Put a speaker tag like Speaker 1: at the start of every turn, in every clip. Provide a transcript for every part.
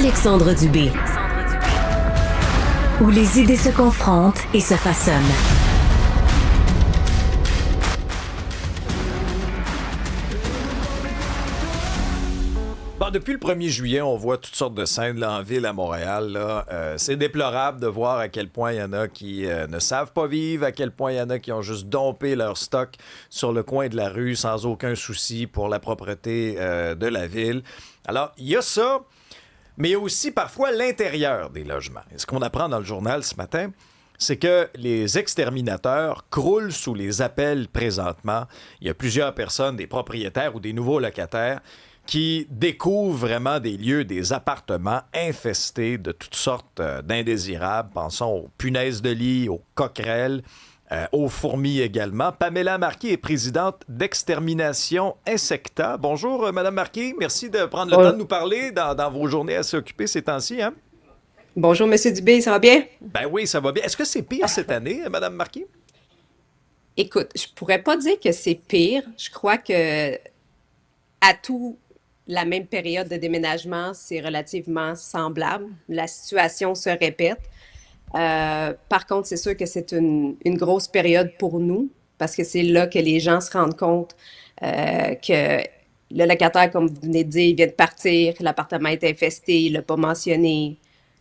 Speaker 1: Alexandre Dubé. Où les idées se confrontent et se façonnent.
Speaker 2: Bon, depuis le 1er juillet, on voit toutes sortes de scènes là, en ville à Montréal. Là. C'est déplorable de voir à quel point il y en a qui ne savent pas vivre, à quel point il y en a qui ont juste dompé leur stock sur le coin de la rue sans aucun souci pour la propreté de la ville. Alors, il y a ça, mais il y a aussi parfois l'intérieur des logements. Et ce qu'on apprend dans le journal ce matin, c'est que les exterminateurs croulent sous les appels présentement. Il y a plusieurs personnes, des propriétaires ou des nouveaux locataires, qui découvrent vraiment des lieux, des appartements infestés de toutes sortes d'indésirables. Pensons aux punaises de lit, aux coquerelles, aux fourmis également. Pamela Marquis est présidente d'Extermination Insecta. Bonjour, Madame Marquis. Merci de prendre le temps de nous parler dans vos journées assez occupées ces temps-ci. Hein?
Speaker 3: Bonjour, Monsieur Dubé, ça va bien?
Speaker 2: Ben oui, ça va bien. Est-ce que c'est pire cette année, Madame Marquis?
Speaker 3: Écoute, je pourrais pas dire que c'est pire. Je crois que à tout la même période de déménagement, c'est relativement semblable. La situation se répète. Par contre, c'est sûr que c'est une grosse période pour nous parce que c'est là que les gens se rendent compte que le locataire, comme vous venez de dire, il vient de partir, l'appartement est infesté, il l'a pas mentionné,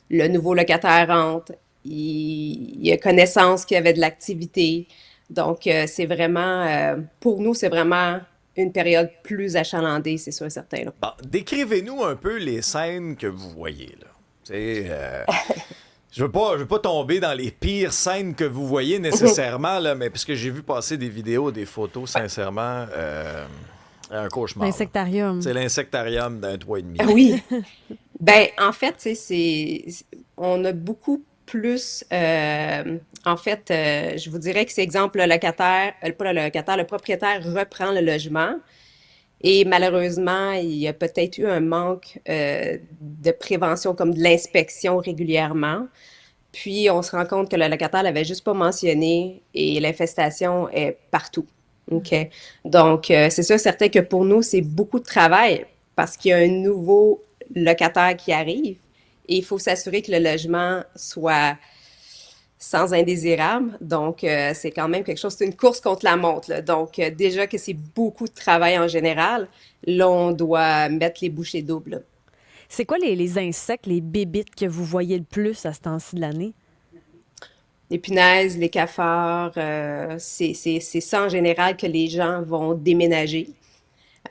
Speaker 3: le nouveau locataire rentre, il a connaissance qu'il y avait de l'activité. Donc, c'est vraiment, pour nous, c'est vraiment une période plus achalandée, c'est sûr et certain. Là.
Speaker 2: Bon, décrivez-nous un peu les scènes que vous voyez, là. Je veux pas tomber dans les pires scènes que vous voyez nécessairement, là, mais parce que j'ai vu passer des vidéos, des photos, sincèrement, un cauchemar.
Speaker 4: L'insectarium.
Speaker 2: C'est l'insectarium d'un toit et demi.
Speaker 3: Oui. Ben, en fait, tu sais, on a beaucoup plus, en fait, je vous dirais que c'est exemple, le locataire, pas le locataire, le propriétaire reprend le logement et malheureusement, il y a peut-être eu un manque de prévention comme de l'inspection régulièrement. Puis, on se rend compte que le locataire l'avait juste pas mentionné et l'infestation est partout. OK? Donc, c'est sûr, certain que pour nous, c'est beaucoup de travail parce qu'il y a un nouveau locataire qui arrive et il faut s'assurer que le logement soit sans indésirable. Donc, c'est quand même quelque chose, c'est une course contre la montre. Là. Donc, déjà que c'est beaucoup de travail en général, là, on doit mettre les bouchées doubles. Là.
Speaker 4: C'est quoi les insectes, les bébites que vous voyez le plus à ce temps-ci de l'année?
Speaker 3: Les punaises, les cafards, c'est ça en général que les gens vont déménager.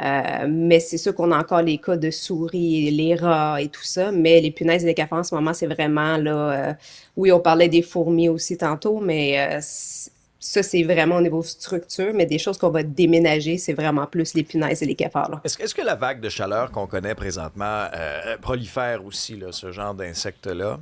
Speaker 3: Mais c'est sûr qu'on a encore les cas de souris, les rats et tout ça. Mais les punaises et les cafards, en ce moment, c'est vraiment là... oui, on parlait des fourmis aussi tantôt, mais ça, c'est vraiment au niveau structure. Mais des choses qu'on va déménager, c'est vraiment plus les punaises et les cafards. Là.
Speaker 2: Est-ce que la vague de chaleur qu'on connaît présentement prolifère aussi, là, ce genre d'insectes-là?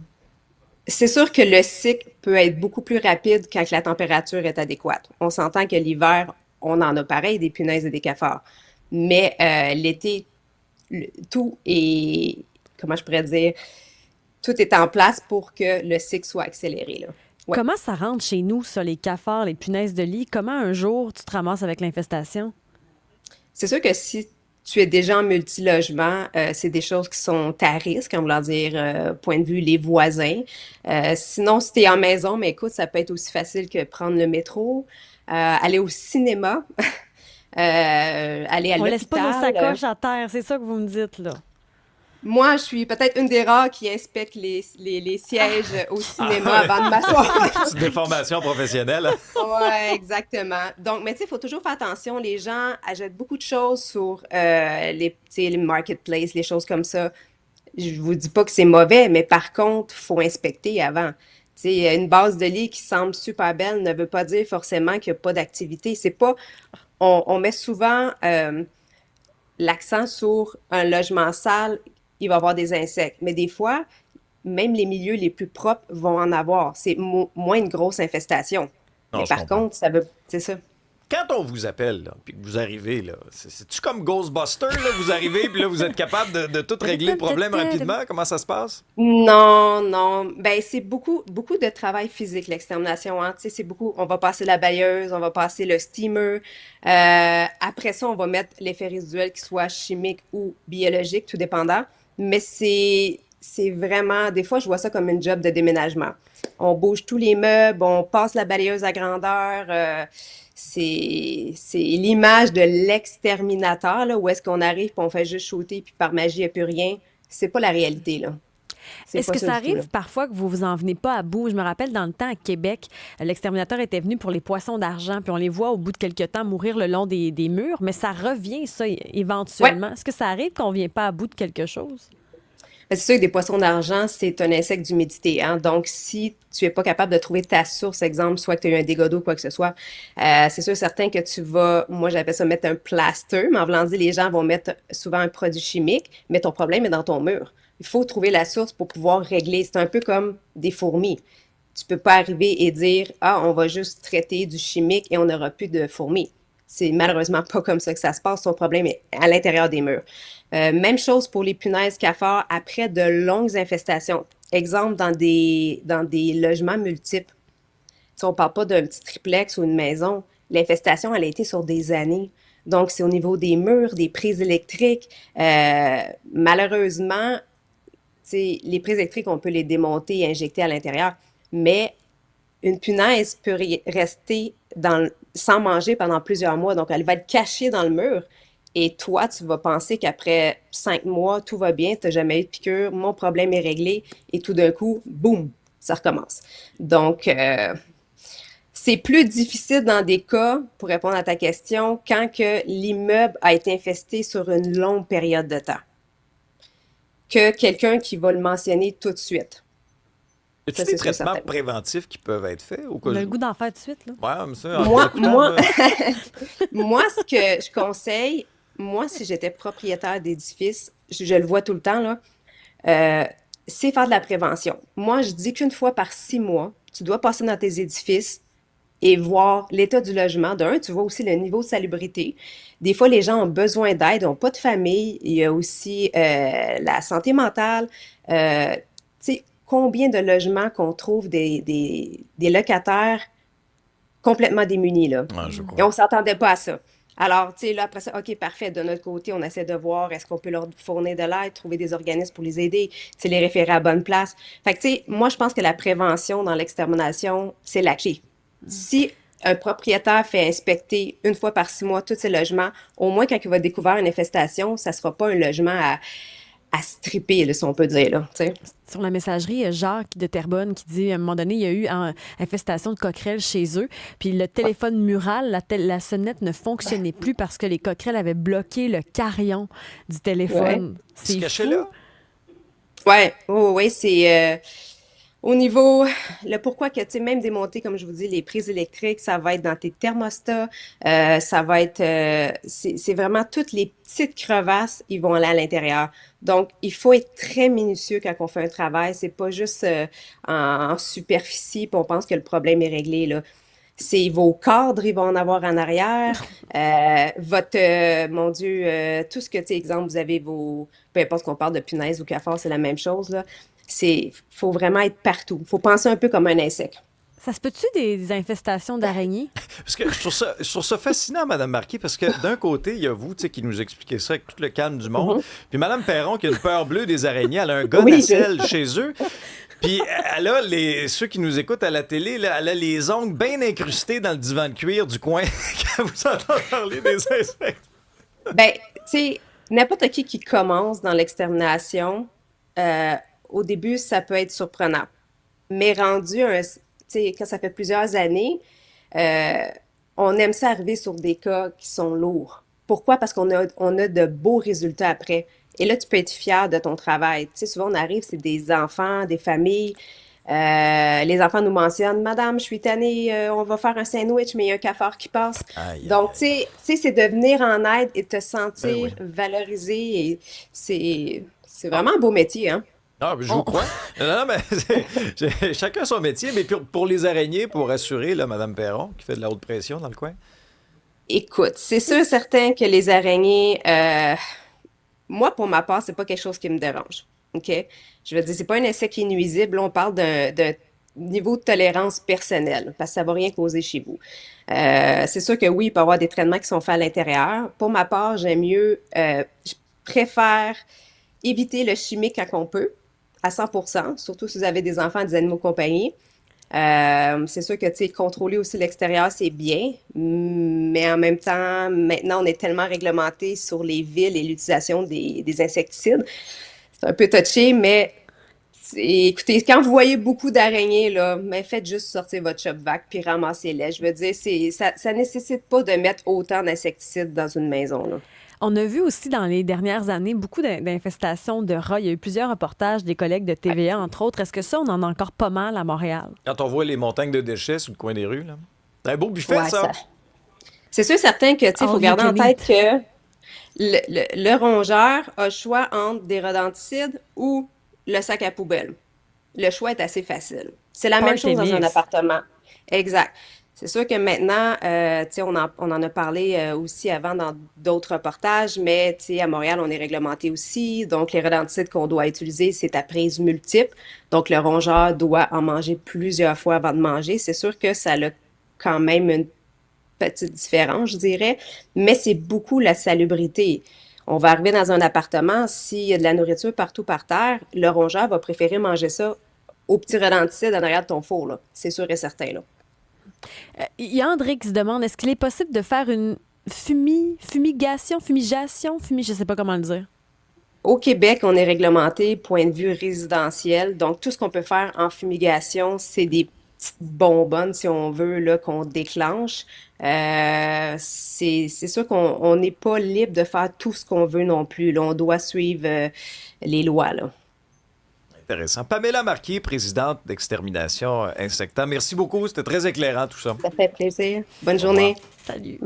Speaker 3: C'est sûr que le cycle peut être beaucoup plus rapide quand la température est adéquate. On s'entend que l'hiver, on en a pareil, des punaises et des cafards. Mais l'été, tout est, comment je pourrais dire, tout est en place pour que le cycle soit accéléré. Là. Ouais.
Speaker 4: Comment ça rentre chez nous, ça, les cafards, les punaises de lit? Comment un jour tu te ramasses avec l'infestation?
Speaker 3: C'est sûr que si tu es déjà en multilogement, c'est des choses qui sont à risque, en voulant dire, point de vue les voisins. Sinon, si tu es en maison, mais écoute, ça peut être aussi facile que prendre le métro, aller au cinéma. Aller à
Speaker 4: On laisse pas nos
Speaker 3: l'hôpital.
Speaker 4: sacoches à terre, c'est ça que vous me dites, là.
Speaker 3: Moi, je suis peut-être une des rares qui inspecte les sièges au cinéma avant de m'asseoir.
Speaker 2: Petite déformation professionnelle.
Speaker 3: Ouais, exactement. Donc, mais tu sais, il faut toujours faire attention. Les gens achètent beaucoup de choses sur les marketplaces, les choses comme ça. Je vous dis pas que c'est mauvais, mais par contre, il faut inspecter avant. Tu sais, une base de lit qui semble super belle ne veut pas dire forcément qu'il n'y a pas d'activité. C'est pas... On met souvent l'accent sur un logement sale, il va y avoir des insectes. Mais des fois, même les milieux les plus propres vont en avoir. C'est moins une grosse infestation.
Speaker 2: Non,
Speaker 3: Mais
Speaker 2: je
Speaker 3: par
Speaker 2: comprends.
Speaker 3: contre, ça veut... C'est ça.
Speaker 2: Quand on vous appelle, là, puis que vous arrivez, là, c'est-tu comme Ghostbusters, là, vous arrivez, puis là, vous êtes capable de tout régler le problème rapidement? Comment ça se passe?
Speaker 3: Non, non. Ben, c'est beaucoup, beaucoup de travail physique, l'extermination. Hein. Tu sais, c'est beaucoup. On va passer la balayeuse, on va passer le steamer. Après ça, on va mettre l'effet résiduel, qu'il soit chimique ou biologique, tout dépendant. Mais c'est c'est vraiment, des fois, je vois ça comme une job de déménagement. On bouge tous les meubles, on passe la balayeuse à grandeur. C'est l'image de l'exterminateur, là, où est-ce qu'on arrive, puis on fait juste shooter, puis par magie, il n'y a plus rien. C'est pas la réalité, là. C'est
Speaker 4: Est-ce
Speaker 3: pas
Speaker 4: que
Speaker 3: ça
Speaker 4: ça
Speaker 3: du tout, là.
Speaker 4: arrive parfois que vous vous en venez pas à bout? Je me rappelle dans le temps à Québec, l'exterminateur était venu pour les poissons d'argent, puis on les voit au bout de quelques temps mourir le long des murs, mais ça revient, ça,
Speaker 3: Ouais.
Speaker 4: éventuellement. Est-ce que ça arrive qu'on vient pas à bout de quelque chose?
Speaker 3: C'est sûr que des poissons d'argent, c'est un insecte d'humidité, hein. Donc, si tu es pas capable de trouver ta source, exemple, soit que tu as eu un dégât d'eau ou quoi que ce soit, c'est sûr certain que tu vas, moi j'appelle ça mettre un plaster, mais en voulant dire, les gens vont mettre souvent un produit chimique, mais ton problème est dans ton mur. Il faut trouver la source pour pouvoir régler. C'est un peu comme des fourmis. Tu peux pas arriver et dire, ah, on va juste traiter du chimique et on n'aura plus de fourmis. C'est malheureusement pas comme ça que ça se passe. Son problème est à l'intérieur des murs. Même chose pour les punaises cafards après de longues infestations. Exemple, dans des logements multiples. Si on ne parle pas d'un petit triplex ou une maison, l'infestation, elle a été sur des années. Donc, c'est au niveau des murs, des prises électriques. Malheureusement, les prises électriques, on peut les démonter et injecter à l'intérieur. Mais une punaise peut rester sans manger pendant plusieurs mois. Donc, elle va être cachée dans le mur. Et toi, tu vas penser qu'après 5 mois, tout va bien, tu n'as jamais eu de piqûre, mon problème est réglé. Et tout d'un coup, boum, ça recommence. Donc, c'est plus difficile dans des cas, pour répondre à ta question, quand que l'immeuble a été infesté sur une longue période de temps, que quelqu'un qui va le mentionner tout de suite.
Speaker 2: Y a-tu
Speaker 3: Ça,
Speaker 2: des
Speaker 3: c'est sûr,
Speaker 2: traitements
Speaker 3: certain.
Speaker 2: préventifs qui peuvent être faits au cas
Speaker 4: On a le
Speaker 2: où?
Speaker 4: goût d'en faire tout de suite, là.
Speaker 2: Ouais, mais ça, en
Speaker 3: Moi,
Speaker 2: t'écoutant,
Speaker 3: moi,
Speaker 2: là,
Speaker 3: moi, ce que je conseille, moi, si j'étais propriétaire d'édifice, je le vois tout le temps, là, euh, c'est faire de la prévention. Moi, je dis qu'une fois par 6 mois, tu dois passer dans tes édifices et voir l'état du logement. D'un, tu vois aussi le niveau de salubrité. Des fois, les gens ont besoin d'aide, n'ont pas de famille. Il y a aussi la santé mentale. Tu sais, combien de logements qu'on trouve des locataires complètement démunis, là.
Speaker 2: ouais, je
Speaker 3: Et on
Speaker 2: crois.
Speaker 3: ne s'attendait pas à ça. Alors, tu sais, là, après ça, OK, parfait. De notre côté, on essaie de voir est-ce qu'on peut leur fournir de l'aide, trouver des organismes pour les aider, tu sais, les référer à bonne place. Fait que, tu sais, moi, je pense que la prévention dans l'extermination, c'est la clé. Si un propriétaire fait inspecter une fois par 6 mois tous ses logements, au moins quand il va découvrir une infestation, ça ne sera pas un logement à stripper, là, si on peut dire, là, tu sais.
Speaker 4: Sur la messagerie, Jacques de Terrebonne qui dit, à un moment donné, il y a eu une infestation de coquerelles chez eux, puis le téléphone mural, la sonnette ne fonctionnait plus parce que les coquerelles avaient bloqué le carillon du
Speaker 3: Ouais.
Speaker 4: téléphone.
Speaker 2: Il se
Speaker 4: C'est
Speaker 2: cachait
Speaker 4: fou.
Speaker 2: là?
Speaker 3: Ouais, oh, ouais, c'est au niveau, le pourquoi que, tu sais, même démonter, comme je vous dis, les prises électriques, ça va être dans tes thermostats, ça va être, c'est vraiment toutes les petites crevasses, ils vont aller à l'intérieur. Donc, il faut être très minutieux quand on fait un travail. C'est pas juste en superficie, puis on pense que le problème est réglé, là. C'est vos cadres, ils vont en avoir en arrière. Votre, mon Dieu, tout ce que, tu sais, exemple, vous avez vos, peu importe qu'on parle de punaise ou cafard, c'est la même chose, là. Faut vraiment être partout. Faut penser un peu comme un insecte.
Speaker 4: Ça se peut-tu des infestations d'araignées?
Speaker 2: Parce que je trouve ça fascinant, Mme Marquis, parce que d'un côté, il y a vous, tu sais, qui nous expliquez ça avec tout le calme du monde.
Speaker 3: Mhm.
Speaker 2: Puis Mme Perron, qui a une peur bleue des araignées, elle a un gun à
Speaker 3: Oui,
Speaker 2: sel chez eux. Puis elle a ceux qui nous écoutent à la télé, là, elle a les ongles bien incrustés dans le divan de cuir du coin quand vous entendez parler des insectes.
Speaker 3: ben, tu sais, n'importe qui commence dans l'extermination, euh, au début, ça peut être surprenant. Mais tu sais, quand ça fait plusieurs années, euh, on aime ça arriver sur des cas qui sont lourds. Pourquoi? Parce qu'on a de beaux résultats après. Et là, tu peux être fier de ton travail. Tu sais, souvent, on arrive, c'est des enfants, des familles. Les enfants nous mentionnent, Madame, je suis tannée, on va faire un sandwich, mais il y a un cafard qui passe.
Speaker 2: Aïe, aïe,
Speaker 3: Donc,
Speaker 2: aïe.
Speaker 3: c'est de venir en aide et te
Speaker 2: Ben oui.
Speaker 3: sentir valorisé. Et c'est vraiment un beau métier, hein?
Speaker 2: Ah, je vous crois. Non, non, mais chacun son métier, mais pour les araignées, pour rassurer, là, Mme Perron, qui fait de la haute pression dans le coin.
Speaker 3: Écoute, c'est sûr certain que les araignées, moi, pour ma part, c'est pas quelque chose qui me dérange. OK? Je veux dire, c'est pas un insecte qui est nuisible. Là, on parle d'un niveau de tolérance personnelle, parce que ça va rien causer chez vous. C'est sûr que oui, il peut y avoir des traitements qui sont faits à l'intérieur. Pour ma part, je préfère éviter le chimique quand on peut. à 100%, surtout si vous avez des enfants, des animaux de compagnie. C'est sûr que, tu sais, contrôler aussi l'extérieur, c'est bien, mais en même temps, maintenant, on est tellement réglementé sur les villes et l'utilisation des insecticides. C'est un peu touché, mais écoutez, quand vous voyez beaucoup d'araignées, là, mais faites juste sortir votre shop-vac puis ramassez-les. Je veux dire, ça nécessite pas de mettre autant d'insecticides dans une maison, là.
Speaker 4: On a vu aussi dans les dernières années beaucoup d'infestations de rats. Il y a eu plusieurs reportages des collègues de TVA, entre autres. Est-ce que ça, on en a encore pas mal à Montréal?
Speaker 2: Quand on voit les montagnes de déchets sur le coin des rues, là. C'est un beau buffet,
Speaker 3: Ouais,
Speaker 2: ça.
Speaker 3: c'est sûr certain que, tu sais, il faut
Speaker 4: All
Speaker 3: garder
Speaker 4: you
Speaker 3: en
Speaker 4: can
Speaker 3: tête
Speaker 4: eat.
Speaker 3: que le rongeur a le choix entre des rodenticides ou le sac à poubelle. Le choix est assez facile. C'est la même
Speaker 4: Party
Speaker 3: chose dans un
Speaker 4: mix.
Speaker 3: appartement. Exact. C'est sûr que maintenant, tu sais, on en a parlé aussi avant dans d'autres reportages, mais tu sais, à Montréal, on est réglementé aussi. Donc, les rodenticides qu'on doit utiliser, c'est à prise multiple. Donc, le rongeur doit en manger plusieurs fois avant de manger. C'est sûr que ça a quand même une petite différence, je dirais, mais c'est beaucoup la salubrité. On va arriver dans un appartement, s'il y a de la nourriture partout par terre, le rongeur va préférer manger ça au petit rodenticide en arrière de ton four, là. C'est sûr et certain, là.
Speaker 4: Il y a André qui se demande, est-ce qu'il est possible de faire une fumigation, je sais pas comment le dire.
Speaker 3: Au Québec, on est réglementé point de vue résidentiel. Donc, tout ce qu'on peut faire en fumigation, c'est des petites bonbonnes, si on veut, là, qu'on déclenche. C'est sûr qu'on n'est pas libre de faire tout ce qu'on veut non plus, là. On doit suivre les lois, là.
Speaker 2: Intéressant. Pamela Marquis, présidente d'Extermination Insecta. Merci beaucoup. C'était très éclairant, tout ça.
Speaker 3: Ça fait plaisir. Bonne
Speaker 2: Au revoir.
Speaker 3: journée.
Speaker 4: Salut.
Speaker 3: Bye.